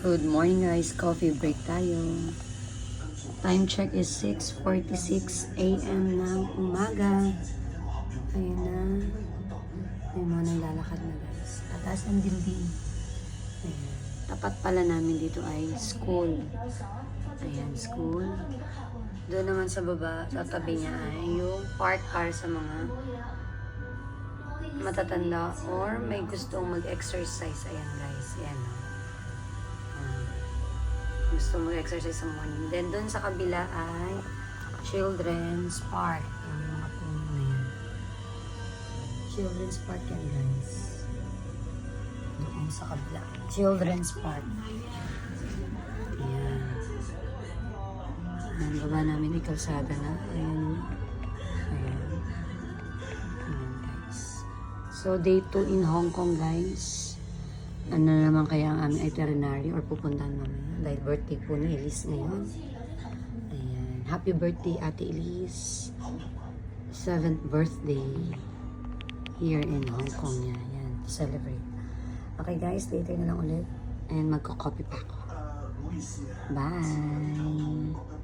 Good morning guys, coffee break tayo. Time check is 6:46 AM ng umaga. Ayun na. May mga naglalakad na guys. Tatas ng building. Ayan. Tapat pala namin dito ay school. Ayan, school. Doon naman sa baba, sa tabi niya ay yung park para sa mga matatanda or may gustong mag-exercise. Ayan guys, ayan. Gusto mag-exercise sa morning. Then, doon sa kabila ay Children's Park. Yung mga puno na yan. Children's Park yan, guys. Doon sa kabila. Children's Park. Ayan. Ayan, baba namin yung kalsada na. Ayan. Ayan. Ayan, guys. So, day 2 in Hong Kong, guys. Ano naman kaya ang aming itinerary or pupuntahan namin dahil birthday po ni Elise ngayon. Ayan. Happy birthday Ate Elise. 7th birthday here in Hong Kong niya. Ayan. To celebrate. Okay guys, later na lang ulit and magko-coffee pa ako. Bye!